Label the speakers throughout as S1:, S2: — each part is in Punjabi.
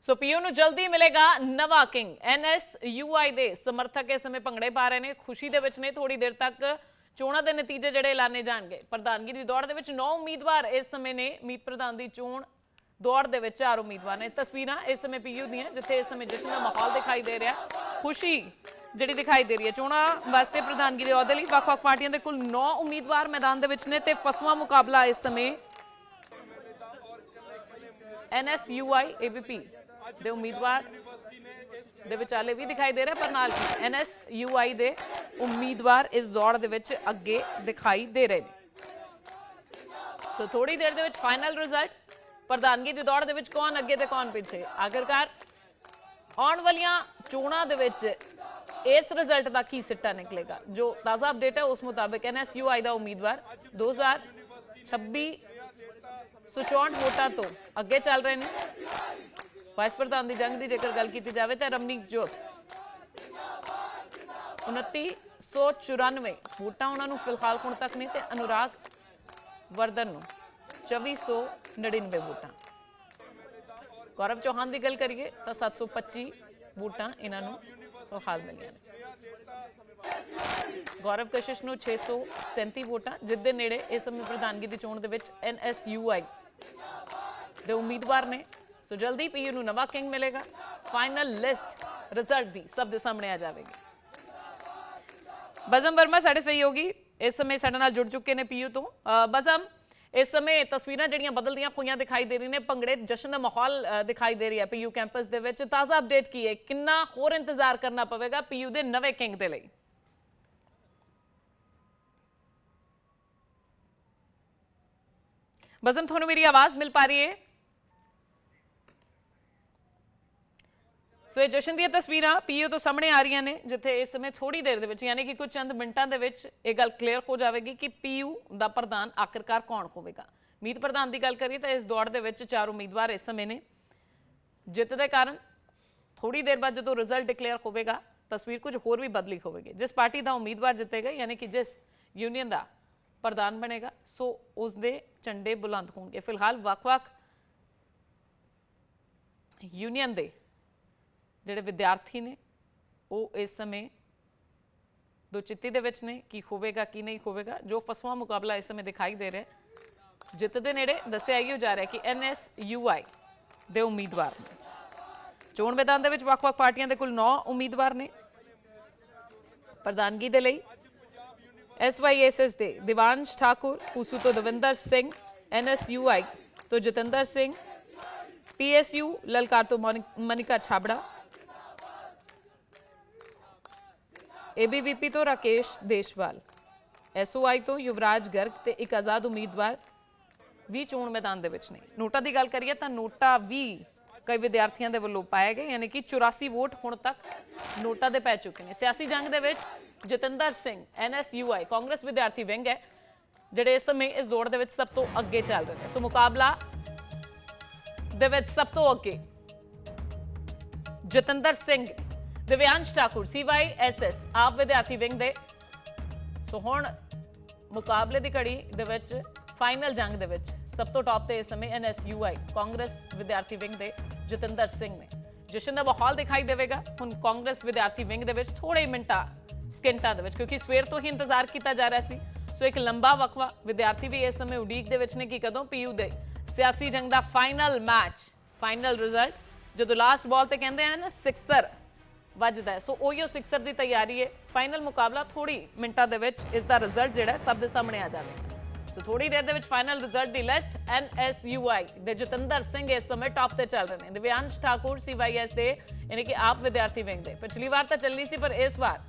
S1: ਸੋ ਪੀਯੂ ਨੂੰ ਜਲਦੀ ਮਿਲੇਗਾ ਨਵਾਂ ਕਿੰਗ। NSUI ਦੇ ਸਮਰਥਕ ਇਸ ਸਮੇਂ ਭੰਗੜੇ ਪਾ ਰਹੇ ਨੇ, ਖੁਸ਼ੀ ਦੇ ਵਿੱਚ ਨੇ। ਥੋੜੀ ਦੇਰ ਤੱਕ ਚੋਣਾਂ ਦੇ ਨਤੀਜੇ ਜਿਹੜੇ ਐਲਾਨੇ ਜਾਣਗੇ। ਪ੍ਰਧਾਨਗੀ ਦੀ ਦੌੜ ਦੇ ਵਿੱਚ 9 ਉਮੀਦਵਾਰ ਇਸ ਸਮੇਂ ਨੇ। ਮੀਤ ਪ੍ਰਧਾਨ ਦੀ ਚੋਣ ਦੌੜ ਦੇ ਵਿੱਚ 4 ਉਮੀਦਵਾਰ ਨੇ। ਤਸਵੀਰਾਂ ਇਸ ਸਮੇਂ ਪੀਯੂ ਦੀਆਂ, ਜਿੱਥੇ ਇਸ ਸਮੇਂ ਜਸ਼ਨ ਦਾ ਮਾਹੌਲ ਦਿਖਾਈ ਦੇ ਰਿਹਾ, ਖੁਸ਼ੀ ਜਿਹੜੀ ਦਿਖਾਈ ਦੇ ਰਹੀ ਹੈ। ਚੋਣਾਂ ਵਾਸਤੇ ਪ੍ਰਧਾਨਗੀ ਦੇ ਅਹੁਦੇ ਲਈ ਵੱਖ-ਵੱਖ ਪਾਰਟੀਆਂ ਦੇ ਕੁੱਲ 9 ਉਮੀਦਵਾਰ ਮੈਦਾਨ ਦੇ ਵਿੱਚ ਨੇ ਤੇ ਫਸਵਾਂ ਮੁਕਾਬਲਾ ਇਸ ਸਮੇਂ NSUI ABP ਦੇ ਉਮੀਦਵਾਰ ਦੇ ਵਿਚਾਲੇ ਵੀ ਦਿਖਾਈ ਦੇ ਰਿਹਾ, ਪਰ ਨਾਲ ਹੀ NSUI ਦੇ ਉਮੀਦਵਾਰ ਇਸ ਦੌੜ ਦੇ ਵਿੱਚ ਅੱਗੇ ਦਿਖਾਈ ਦੇ ਰਹੇ ਨੇ। ਸੋ ਥੋੜੀ ਦੇਰ ਦੇ ਵਿੱਚ ਫਾਈਨਲ ਰਿਜ਼ਲਟ, ਪ੍ਰਧਾਨਗੀ ਦੀ ਦੌੜ ਦੇ ਵਿੱਚ ਕੌਣ ਅੱਗੇ ਤੇ ਕੌਣ ਪਿੱਛੇ। ਆਖਿਰਕਾਰ ਆਉਣ ਵਾਲੀਆਂ ਚੋਣਾਂ ਦੇ ਵਿੱਚ ਇਸ ਰਿਜ਼ਲਟ ਦਾ ਕੀ ਸਿੱਟਾ ਨਿਕਲੇਗਾ। ਜੋ ਤਾਜ਼ਾ ਅਪਡੇਟ ਹੈ ਉਸ ਮੁਤਾਬਕ NSUI ਦਾ ਉਮੀਦਵਾਰ 2026 164 ਵੋਟਾਂ ਤੋਂ ਅੱਗੇ ਚੱਲ ਰਹੇ ਨੇ। ਵਾਈਸ ਪ੍ਰਧਾਨ ਦੀ ਜੰਗ ਦੀ ਜੇਕਰ ਗੱਲ ਕੀਤੀ ਜਾਵੇ ਤਾਂ ਰਮਨੀਕ ਜੋਤ 2994 ਵੋਟਾਂ ਉਹਨਾਂ ਨੂੰ ਫਿਲਹਾਲ ਹੁਣ ਤੱਕ ਨਹੀਂ, ਤੇ ਅਨੁਰਾਗ ਵਰਦਨ ਨੂੰ 2499 ਵੋਟਾਂ। ਗੌਰਵ ਚੌਹਾਨ ਦੀ ਗੱਲ ਕਰੀਏ ਤਾਂ 725 ਵੋਟਾਂ ਇਹਨਾਂ ਨੂੰ ਫਿਲਹਾਲ ਮਿਲੀਆਂ ਨੇ। ਗੌਰਵ ਕਸ਼ਿਸ਼ ਨੂੰ 637 ਵੋਟਾਂ, ਜਿਸ ਦੇ ਨੇੜੇ ਇਸ ਸਮੇਂ ਪ੍ਰਧਾਨਗੀ ਦੀ ਚੋਣ ਦੇ ਵਿੱਚ NSUI ਦੇ ਉਮੀਦਵਾਰ ਨੇ। ਸੋ ਜਲਦੀ ਪੀਯੂ ਨੂੰ ਨਵਾਂ ਕਿੰਗ ਮਿਲੇਗਾ। ਫਾਈਨਲ ਲਿਸਟ ਰਿਜ਼ਲਟ ਵੀ ਸਭ ਦੇ ਸਾਹਮਣੇ ਆ ਜਾਵੇਗੀ। ਬਜ਼ਮ ਵਰਮਾ ਸਾਡੇ ਸਹਿਯੋਗੀ ਇਸ ਸਮੇਂ ਸਾਡੇ ਨਾਲ ਜੁੜ ਚੁੱਕੇ ਨੇ ਪੀਯੂ ਤੋਂ। ਬਜ਼ਮ, ਇਸ ਸਮੇਂ ਤਸਵੀਰਾਂ ਜਿਹੜੀਆਂ ਬਦਲਦੀਆਂ ਹੋਈਆਂ ਦਿਖਾਈ ਦੇ ਰਹੀਆਂ ਨੇ, ਭੰਗੜੇ ਜਸ਼ਨ ਦਾ ਮਾਹੌਲ ਦਿਖਾਈ ਦੇ ਰਿਹਾ ਪੀਯੂ ਕੈਂਪਸ ਦੇ ਵਿੱਚ। ਤਾਜ਼ਾ ਅਪਡੇਟ ਕੀ ਹੈ, ਕਿੰਨਾ ਹੋਰ ਇੰਤਜ਼ਾਰ ਕਰਨਾ ਪਵੇਗਾ ਪੀਯੂ ਦੇ ਨਵੇਂ ਕਿੰਗ ਦੇ ਲਈ? ਬਜ਼ਮ, ਤੁਹਾਨੂੰ ਮੇਰੀ ਆਵਾਜ਼ ਮਿਲ ਪਾ ਰਹੀ ਹੈ? ਸੋ ਇਹ ਜਸ਼ਨ ਦੀਆਂ ਤਸਵੀਰਾਂ ਪੀਯੂ ਤੋਂ ਸਾਹਮਣੇ ਆ ਰਹੀਆਂ ਨੇ, ਜਿੱਥੇ ਇਸ ਸਮੇਂ ਥੋੜੀ ਦੇਰ ਦੇ ਵਿੱਚ ਯਾਨੀ ਕਿ ਕੁਝ ਚੰਦ ਮਿੰਟਾਂ ਦੇ ਵਿੱਚ ਇਹ ਗੱਲ ਕਲੀਅਰ ਹੋ ਜਾਵੇਗੀ ਕਿ ਪੀਯੂ ਦਾ ਪ੍ਰਧਾਨ ਆਖਿਰਕਾਰ ਕੌਣ ਹੋਵੇਗਾ। ਮੀਤ ਪ੍ਰਧਾਨ ਦੀ ਗੱਲ ਕਰੀਏ ਤਾਂ ਇਸ ਦੌੜ ਦੇ ਵਿੱਚ 4 ਉਮੀਦਵਾਰ ਇਸ ਸਮੇਂ ਨੇ। ਜਿੱਤ ਦੇ ਕਾਰਨ ਥੋੜੀ ਦੇਰ ਬਾਅਦ ਜਦੋਂ ਰਿਜ਼ਲਟ ਡਿਕਲੇਅਰ ਹੋਵੇਗਾ, ਤਸਵੀਰ ਕੁਝ ਹੋਰ ਵੀ ਬਦਲੀ ਹੋਵੇਗੀ। ਜਿਸ ਪਾਰਟੀ ਦਾ ਉਮੀਦਵਾਰ ਜਿੱਤੇਗਾ ਯਾਨੀ ਕਿ ਜਿਸ ਯੂਨੀਅਨ ਦਾ ਪ੍ਰਧਾਨ ਬਣੇਗਾ, ਸੋ ਉਸ ਦੇ ਝੰਡੇ ਬੁਲੰਦ ਹੋਣਗੇ। ਫਿਲਹਾਲ ਵੱਖ-ਵੱਖ ਯੂਨੀਅਨ ਦੇ ਜਿਹੜੇ ਵਿਦਿਆਰਥੀ ਨੇ ਉਹ ਇਸ ਸਮੇਂ ਦੋ ਚਿੱਤੀ ਦੇ ਵਿੱਚ ਨੇ, ਕੀ ਹੋਵੇਗਾ ਕੀ ਨਹੀਂ ਹੋਵੇਗਾ। ਜੋ ਫਸਵਾਂ ਮੁਕਾਬਲਾ ਇਸ ਸਮੇਂ ਦਿਖਾਈ ਦੇ ਰਿਹਾ, ਜਿੱਤ ਦੇ ਨੇੜੇ ਦੱਸਿਆ ਇਹੋ ਜਾ ਰਿਹਾ ਕਿ NSUI ਦੇ ਉਮੀਦਵਾਰ ਨੇ। ਚੋਣ ਮੈਦਾਨ ਦੇ ਵਿੱਚ ਵੱਖ-ਵੱਖ ਪਾਰਟੀਆਂ ਦੇ ਕੁੱਲ 9 ਉਮੀਦਵਾਰ ਨੇ ਪ੍ਰਧਾਨਗੀ ਦੇ ਲਈ। SYSS ਦੇ ਦਿਵਾਂਸ਼ ਠਾਕੁਰ, ਪੂਸੂ ਤੋਂ ਦਵਿੰਦਰ ਸਿੰਘ, NSUI ਤੋਂ ਜਤਿੰਦਰ ਸਿੰਘ, PSU ਲਲਕਾਰ ਤੋਂ ਮਨਿਕਾ ਛਾਬੜਾ, ABVP ਤੋਂ ਰਾਕੇਸ਼ ਦੇਸ਼ਵਾਲ, SOI ਤੋਂ ਯੁਵਰਾਜ ਗਰਗ ਤੇ ਇੱਕ ਆਜ਼ਾਦ ਉਮੀਦਵਾਰ ਵੀ ਚੋਣ ਮੈਦਾਨ ਦੇ ਵਿੱਚ ਨੇ। ਨੋਟਾ ਦੀ ਗੱਲ ਕਰੀਏ ਤਾਂ ਨੋਟਾ ਵੀ ਕਈ ਵਿਦਿਆਰਥੀਆਂ ਦੇ ਵੱਲੋਂ ਪਾਏ ਗਏ, ਯਾਨੀ ਕਿ 84 ਵੋਟ ਹੁਣ ਤੱਕ ਨੋਟਾ ਦੇ ਪੈ ਚੁੱਕੇ ਨੇ। ਸਿਆਸੀ ਜੰਗ ਦੇ ਵਿੱਚ ਜਤਿੰਦਰ ਸਿੰਘ NSUI ਕਾਂਗਰਸ ਵਿਦਿਆਰਥੀ ਵਿੰਗ ਹੈ, ਜਿਹੜੇ ਇਸ ਸਮੇਂ ਇਸ ਦੌੜ ਦੇ ਵਿੱਚ ਸਭ ਤੋਂ ਅੱਗੇ ਚੱਲ ਰਹੇ ਨੇ। ਸੋ ਮੁਕਾਬਲਾ ਦੇ ਵਿੱਚ ਸਭ ਤੋਂ ਅੱਗੇ ਜਤਿੰਦਰ ਸਿੰਘ, ਦਿਵਿਆਂਸ਼ ਠਾਕੁਰ CYSS ਆਪ ਵਿਦਿਆਰਥੀ ਵਿੰਗ ਦੇ। ਸੋ ਹੁਣ ਮੁਕਾਬਲੇ ਦੀ ਘੜੀ ਦੇ ਵਿੱਚ ਫਾਈਨਲ ਜੰਗ ਦੇ ਵਿੱਚ ਸਭ ਤੋਂ ਟੌਪ ਤੇ ਇਸ ਸਮੇਂ NSUI ਕਾਂਗਰਸ ਵਿਦਿਆਰਥੀ ਵਿੰਗ ਦੇ ਜਤਿੰਦਰ ਸਿੰਘ ਨੇ। ਜਸ਼ਨ ਦਾ ਮਾਹੌਲ ਦਿਖਾਈ ਦੇਵੇਗਾ ਹੁਣ ਕਾਂਗਰਸ ਵਿਦਿਆਰਥੀ ਵਿੰਗ ਦੇ ਵਿੱਚ ਥੋੜੇ ਮਿੰਟਾਂ ਸਕਿੰਟਾਂ ਦੇ ਵਿੱਚ, ਕਿਉਂਕਿ ਸਵੇਰ ਤੋਂ ਹੀ ਇੰਤਜ਼ਾਰ ਕੀਤਾ ਜਾ ਰਿਹਾ ਸੀ। ਸੋ ਇੱਕ ਲੰਬਾ ਵਕਫਾ ਵਿਦਿਆਰਥੀ ਵੀ ਇਸ ਸਮੇਂ ਉਡੀਕ ਦੇ ਵਿੱਚ ਨੇ ਕਿ ਕਦੋਂ ਪੀਯੂ ਦੇ ਸਿਆਸੀ ਜੰਗ ਦਾ ਫਾਈਨਲ ਮੈਚ, ਫਾਈਨਲ ਰਿਜ਼ਲਟ, ਜਦੋਂ ਲਾਸਟ ਬਾਲ ਤੇ ਕਹਿੰਦੇ ਆ ਨਾ ਸਿਕਸਰ ਵੱਜਦਾ ਹੈ, ਸੋ ਉਹੀ ਸਿਕਸਰ ਦੀ ਤਿਆਰੀ ਹੈ। ਫਾਈਨਲ ਮੁਕਾਬਲਾ ਥੋੜੀ ਮਿੰਟਾਂ ਦੇ ਵਿੱਚ ਇਸ ਦਾ ਰਿਜ਼ਲਟ ਜਿਹੜਾ ਸਭ ਦੇ ਸਾਹਮਣੇ ਆ ਜਾਵੇਗਾ। ਸੋ ਥੋੜੀ ਦੇਰ ਦੇ ਵਿੱਚ ਫਾਈਨਲ ਰਿਜ਼ਲਟ ਦੀ ਲਿਸਟ। NSUI ਦੇ ਜਤਿੰਦਰ ਸਿੰਘ ਇਸ ਸਮੇਂ ਟਾਪ ਤੇ ਚੱਲ ਰਹੇ ਨੇ। ਦਿਵਿਆਂਸ਼ ਠਾਕੁਰ CYS ਦੇ ਯਾਨੀ ਕਿ ਆਪ ਵਿਦਿਆਰਥੀ ਵਿੰਗ ਦੇ। ਪਿਛਲੀ ਵਾਰ ਤਾਂ ਚੱਲੀ ਸੀ, ਪਰ ਇਸ ਵਾਰ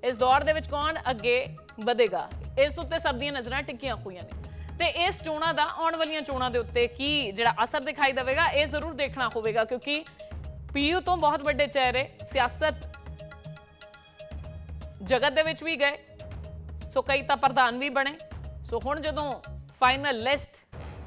S1: ਇਸ ਦੌੜ ਦੇ ਵਿੱਚ ਕੌਣ ਅੱਗੇ ਵਧੇਗਾ, ਇਸ ਉੱਤੇ ਸਭ ਦੀਆਂ ਨਜ਼ਰਾਂ ਟਿਕੀਆਂ ਹੋਈਆਂ ਨੇ। ਤੇ ਇਸ ਚੋਣਾਂ ਦਾ ਆਉਣ ਵਾਲੀਆਂ ਚੋਣਾਂ ਦੇ ਉੱਤੇ ਕੀ ਜਿਹੜਾ ਅਸਰ ਦਿਖਾਈ ਦੇਵੇਗਾ, ਇਹ ਜ਼ਰੂਰ ਦੇਖਣਾ ਹੋਵੇਗਾ, ਕਿਉਂਕਿ ਪੀਯੂ ਤੋਂ ਬਹੁਤ ਵੱਡੇ ਚਿਹਰੇ ਸਿਆਸਤ ਜਗਤ ਦੇ ਵਿੱਚ ਵੀ ਗਏ, ਸੋ ਕਈ ਤਾਂ ਪ੍ਰਧਾਨ ਵੀ ਬਣੇ। ਸੋ ਹੁਣ ਜਦੋਂ ਫਾਈਨਲ ਲਿਸਟ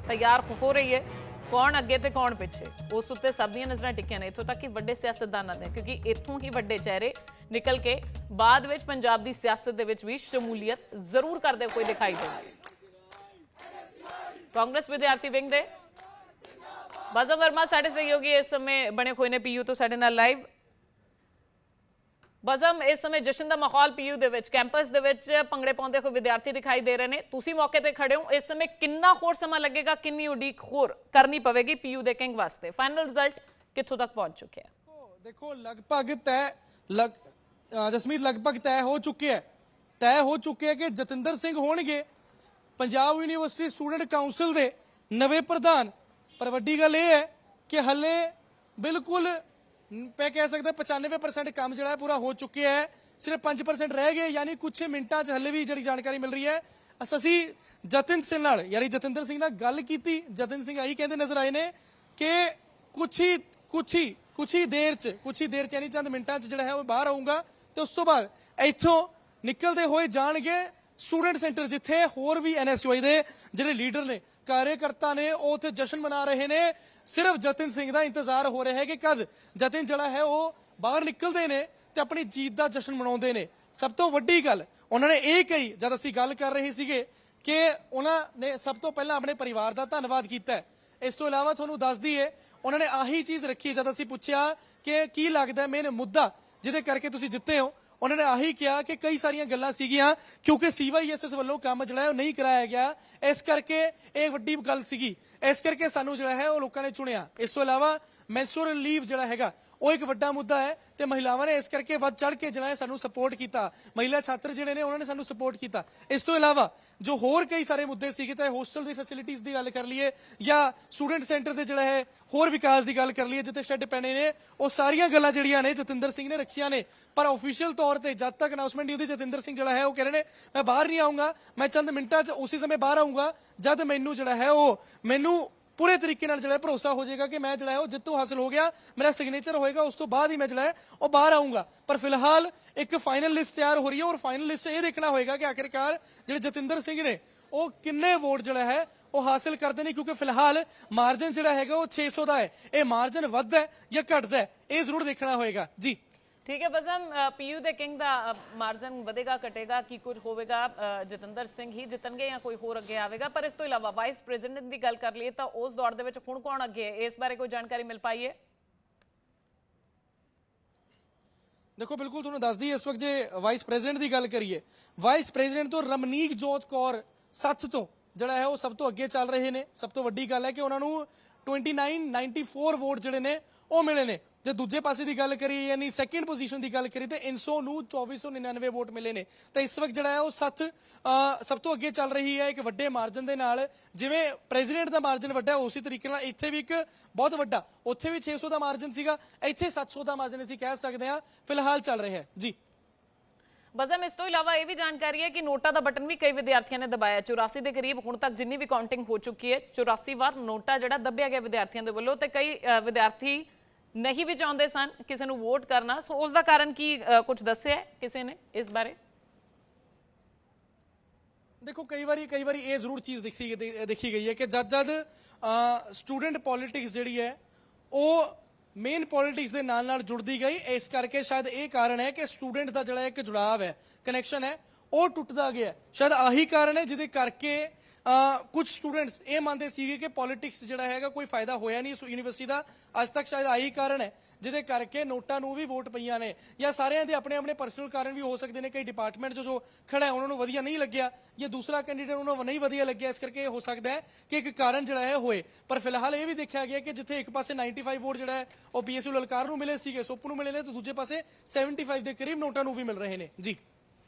S1: ਤਿਆਰ ਹੋ ਰਹੀ ਹੈ, ਕੌਣ ਅੱਗੇ ਤੇ ਕੌਣ ਪਿੱਛੇ, ਉਸ ਉੱਤੇ ਸਭ ਦੀਆਂ ਨਜ਼ਰਾਂ ਟਿਕੀਆਂ ਨੇ। ਇੱਥੋਂ ਤੱਕ ਕਿ ਵੱਡੇ ਸਿਆਸਤਦਾਨਾਂ ਦੇ, ਕਿਉਂਕਿ ਇੱਥੋਂ ਹੀ ਵੱਡੇ ਚਿਹਰੇ ਨਿਕਲ ਕੇ ਬਾਅਦ ਵਿੱਚ ਪੰਜਾਬ ਦੀ ਸਿਆਸਤ ਦੇ ਵਿੱਚ ਵੀ ਸ਼ਮੂਲੀਅਤ ਜ਼ਰੂਰ ਕਰਦੇ ਕੋਈ ਦਿਖਾਈ ਦੇਣਗੇ। ਕਾਂਗਰਸ ਵਿਦਿਆਰਥੀ ਵਿੰਗ ਦੇ ਬਾਜ਼ਮ ਵਰਮਾ ਸਾਡੇ ਸਹਿਯੋਗੀ ਇਸ ਸਮੇਂ ਬਣੇ ਹੋਏ ਨੇ ਪੀਯੂ ਤੋਂ ਸਾਡੇ ਨਾਲ ਲਾਈਵ। ਬਜ਼ਮ, ਇਸ ਸਮੇਂ ਜਸ਼ਨ ਦਾ ਮਾਹੌਲ ਪੀਯੂ ਦੇ ਵਿੱਚ ਕੈਂਪਸ ਦੇ ਵਿੱਚ ਭੰਗੜੇ ਪਾਉਂਦੇ ਹੋਏ ਵਿਦਿਆਰਥੀ ਦਿਖਾਈ ਦੇ ਰਹੇ ਨੇ, ਤੁਸੀਂ ਮੌਕੇ ਤੇ ਖੜੇ ਹੋ, ਇਸ ਸਮੇਂ ਕਿੰਨਾ ਹੋਰ ਸਮਾਂ ਲੱਗੇਗਾ, ਕਿੰਨੀ ਉਡੀਕ ਹੋਰ ਕਰਨੀ ਪਵੇਗੀ ਪੀਯੂ ਦੇ ਕਿੰਗ ਵਾਸਤੇ? ਫਾਈਨਲ ਰਿਜ਼ਲਟ ਕਿੱਥੋਂ ਤੱਕ ਪਹੁੰਚ ਚੁੱਕਿਆ ਹੈ?
S2: देखो लगभग जसमीत लगभग तय हो चुके हैं कि जतिंदर सिंह होणगे पंजाब यूनिवर्सिटी स्टूडेंट काउंसिल के नवे प्रधान। पर वड्डी गल यह है कि हले बिल्कुल मैं कह सकता 95% काम जो है पूरा हो चुके है, सिर्फ 5% रह गए, यानी कुछ ही मिनटा हले भी जी जानकारी मिल रही है। असी जतिन सिंह नाल यानी जतिंदर सिंह नाल गल की, जतिन सिंह यही कहते नजर आए ने कि कुछ ही देर च यानी चंद मिनटा जो है बाहर आऊंगा तो उस तो बाद इथों निकलते हुए जाणगे स्टूडेंट सेंटर, जिथे होर भी NSUI के जिहड़े लीडर ने कार्यकर्ता ने वो उत्थे जश्न मना रहे ने। सिर्फ जतिन सिंह का इंतजार हो रहा है कि कद जतिन जिहड़ा है वो बाहर निकलते हैं तो अपनी जीत का जश्न मनाउंदे ने। सब तो वड्डी गल उन्होंने ये कही जब असीं गल कर रहे सीगे कि उन्होंने सब तो पहला अपने परिवार का धन्नवाद किया है। इस तो इलावा तुहानूं दस दईए उन्होंने आही चीज़ रखी जब असीं पुछया कि की लगदा मेन मुद्दा जिहदे करके तुसीं जित्ते हो, उन्होंने आही कहा कि कई सारियां गल्लां सीगियां क्योंकि CYSS वालों काम जिहड़ा है नहीं कराया गया, इस करके एक वड्डी गल सीगी, इस करके सानूं जिहड़ा है वो लोगों ने चुनिया। इस तो इलावा मैंस्ट्रुअल लीव जिहड़ा हैगा वो एक वड्डा मुद्दा है तो महिलावां ने इस करके वध चढ़ के जिहड़ा है सानूं सपोर्ट किया, महिला छात्र जिहड़े ने उन्होंने सानूं सपोर्ट किया। इस तो इलावा जो होर कई सारे मुद्दे सीगे, चाहे होस्टल की फैसिलिटीज़ की गल कर लीए या स्टूडेंट सेंटर के जिहड़ा है होर विकास की गल कर लीए जिथे शेड पैने ने, वो सारियां गल्लां जिहड़ियां ने जतिंदर सिंह ने रखियां ने। पर ऑफिशियल तौर पर जब तक अनाउंसमेंट नहीं होती जतिंदर सिंह जिहड़ा है वो कह रहे हैं मैं बाहर नहीं आऊँगा, मैं चंद मिनटा उसी समय बाहर आऊँगा जब मैनू जिहड़ा है वो मैनू पूरे तरीके नाल जिहड़ा भरोसा हो जाएगा कि मैं जिहड़ा है वो जित्तू हासिल हो गया, मेरा सिग्नेचर होएगा, उस तो बाद ही मैं जिहड़ा है वो बाहर आऊँगा। पर फिलहाल एक फाइनल लिस्ट तैयार हो रही है और फाइनल लिस्ट ये देखना होएगा कि आखिरकार जिहड़े जतिंदर सिंह ने वो किन्ने वोट जिहड़ा है वो हासिल करते हैं, क्योंकि फिलहाल मार्जिन जिहड़ा हैगा वो 600 का है। ये मार्जिन वधदा है या घटदा है ये जरूर देखना होएगा जी।
S1: ठीक है बज़म, पीयू दे किंग दा मार्जिन ਵਧੇਗਾ ਘਟੇਗਾ ਕੀ ਕੁਝ ਹੋਵੇਗਾ, ਜਤਿੰਦਰ ਸਿੰਘ ਹੀ ਜਿੱਤਣਗੇ ਜਾਂ ਕੋਈ ਹੋਰ ਅੱਗੇ ਆਵੇਗਾ? ਪਰ ਇਸ ਤੋਂ ਇਲਾਵਾ ਵਾਈਸ ਪ੍ਰੈਜ਼ੀਡੈਂਟ ਦੀ ਗੱਲ ਕਰ ਲਈਏ ਤਾਂ ਉਸ ਦੌੜ ਦੇ ਵਿੱਚ ਹੁਣ ਕੌਣ ਅੱਗੇ ਹੈ, ਇਸ ਬਾਰੇ ਕੋਈ ਜਾਣਕਾਰੀ ਮਿਲ ਪਾਈ ਹੈ?
S2: देखो बिल्कुल तुहानूं दस दी इस वक्त जे वाइस प्रेजिडेंट की गल करिए, वाइस प्रेजिडेंट तो रमनीक जोत कौर सत्थ तो जिहड़ा है वो सब तो अगे चल रहे ने। सब तो वड्डी गल है कि उन्होंने 2994 वोट जिहड़े ने वो मिले ने। जे दूजे पासे की गल करिए यानी सैकेंड पोजीशन की गल करिए तो 2499 वोट मिले ने। तो इस वक्त जिहड़ा है वो सत्थ सब तो अगे चल रही है एक वड्डे मार्जिन दे नाल। जिवें प्रेजिडेंट का मार्जिन वड्डा उसी तरीके नाल इत्थे भी एक बहुत वड्डा, उत्थे भी 600 का मार्जिन सीगा, इत्थे 700 का मार्जिन असीं कह सकते हैं फिलहाल चल रहा है जी।
S1: बज़म, इस तो इलावा ये भी जानकारी है कि नोटा का बटन भी कई विद्यार्थियों ने दबाया, 84 के करीब हुण तक जिन्नी भी काउंटिंग हो चुकी है 84 वार नोटा जिहड़ा दबिया गया विद्यार्थियों के वल्लों, ते कई विद्यार्थी नहीं भी चाहते सन किसी को वोट करना। सो उसका कारण की कुछ दस्सिया है किसी ने इस बारे?
S2: देखो कई बार ये जरूर चीज़ देखी गई है कि जद स्टूडेंट पॉलिटिक्स जिहड़ी है वो मेन पॉलिटिक्स के नाल जुड़ती गई, इस करके शायद ये कारण है कि स्टूडेंट का जिहड़ा एक जुड़ाव है कनैक्शन है वो टुटता गया। शायद आही कारण है जिहदे करके कुछ स्टूडेंट्स ये मानते सी कि पॉलिटिक्स जिहड़ा हैगा कोई फायदा होया नहीं यूनिवर्सिटी का अज तक। शायद आही कारण है जिहदे करके नोटां नूं भी वोट पईयां ने, या सारिਆਂ ਦੇ अपने अपने पर्सनल कारण भी हो सकते हैं। कई डिपार्टमेंट जो खड़ा है उन्होंने वधिया नहीं लग्या या दूसरा कैंडीडेट उन्होंने नहीं वधिया लग्या, इस करके हो सकता है कि एक कारण जिहड़ा है होए। पर फिलहाल ये भी देखा गया कि जिथे एक पासे 95 वोट जिहड़ा है वो PSU ललकार नूं मिले सीगे, सोप नूं मिले ने, तो दूजे पासे 75 के करीब नोटां नूं भी मिल रहे हैं जी।